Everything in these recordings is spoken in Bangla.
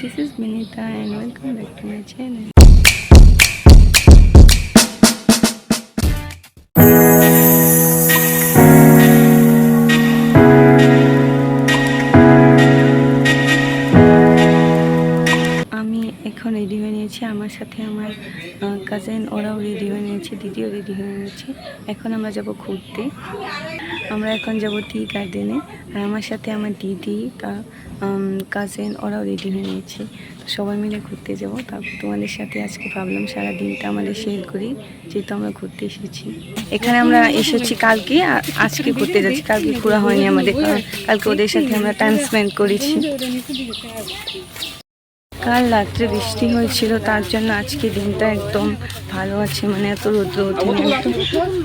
This is Vinita and welcome back to my channel. আমি এখন রেডি হয়ে নিয়েছি, আমার সাথে আমার কাজিন ওরাও রেডি হয়ে নিয়েছে, দিদিও রেডি হয়ে নিয়েছে। এখন আমরা যাব ঘুরতে। আমরা এখন যাব টি গার্ডেনে, আর আমার সাথে আমার দিদি কাজিন ওরাও রেডি হয়ে নিয়েছে। তো সবাই মিলে ঘুরতে যাব। তারপর তোমাদের সাথে আজকে ভাবলাম সারা দিনটা আমাদের শেয়ার করি, যেহেতু আমরা ঘুরতে এসেছি। এখানে আমরা এসেছি কালকে, আর আজকে ঘুরতে যাচ্ছি। কালকে ঘোরা হয়নি আমাদের, কালকে ওদের সাথে আমরা টাইম স্পেন্ড করেছি। কাল রাত্রে বৃষ্টি হয়েছিল, তার জন্য আজকে দিনটা একদম ভালো আছে, মানে এত রৌদ্র ওঠেনি।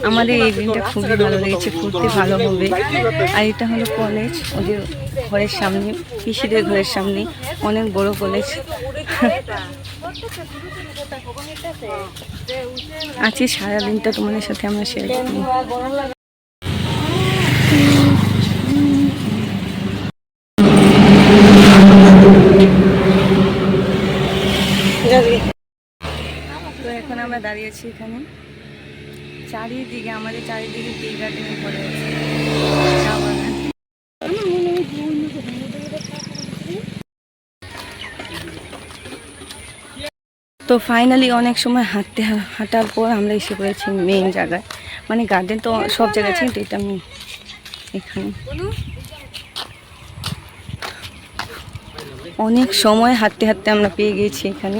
আমাদের এই দিনটা খুবই ভালো লেগেছে, ঘুরতে ভালো হবে। আর এটা হলো কলেজ, ওদের ঘরের সামনে, পিসিদের ঘরের সামনে, অনেক বড় কলেজ। আজকে সারা দিনটা তোমাদের সাথে আমরা শেয়ার করি। তো এখন আমরা দাঁড়িয়েছি এখানে, চারিদিকে আমাদের চারিদিকে টি গার্ডেনে পড়ে আছে, চা বাগান। তো ফাইনালি অনেক সময় হাঁটার পর আমরা এসে পড়েছি মেইন জায়গায়, মানে গার্ডেন তো সব জায়গায় আছে, কিন্তু এটা মেইন এখানে। অনেক সময় হাঁটতে হাঁটতে আমরা পেয়ে গেছি এখানে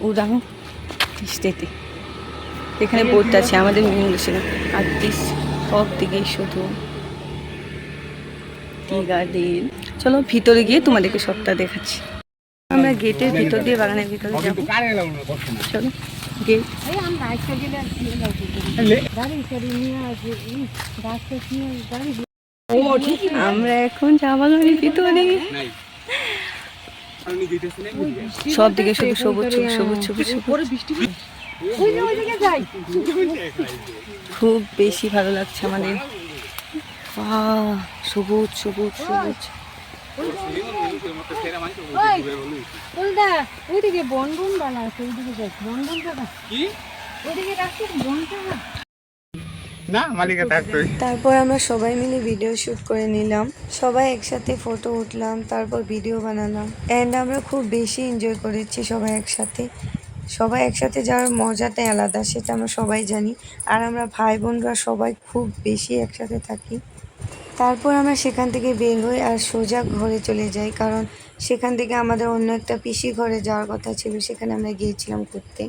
উড়াং স্টেতে। এখানে বোর্ড আছে, আমাদের মেন ছিল। আর সব দিকে শুধু টি গার্ডেন। চলো ভিতরে গিয়ে তোমাদেরকে সবটা দেখাচ্ছি। আমরা গেটের ভিতর দিয়ে বাগানের ভিতরে যাবো। চলো গেট। আমরা এখন চা বাগানের ভিতরে, সব দিকে শুধু সবুজ সবুজ সবুজ সবুজ। খুব বেশি ভালো লাগছে আমাদের, সবুজ সবুজ সবুজ। তারপর আমরা সবাই মিলে ভিডিও শুট করে নিলাম, সবাই একসাথে ফটো উঠলাম, তারপর ভিডিও বানালাম। অ্যান্ড আমরা খুব বেশি এনজয় করেছি সবাই একসাথে যাওয়ার মজাটাই আলাদা, সেটা আমরা সবাই জানি। আর আমরা ভাই বোনরা সবাই খুব বেশি একসাথে থাকি। তারপর আমরা সেখান থেকে বের হই আর সোজা ঘরে চলে যাই, কারণ সেখান থেকে আমাদের অন্য একটা পিসি ঘরে যাওয়ার কথা ছিল, সেখানে আমরা গিয়েছিলাম ঘুরতে।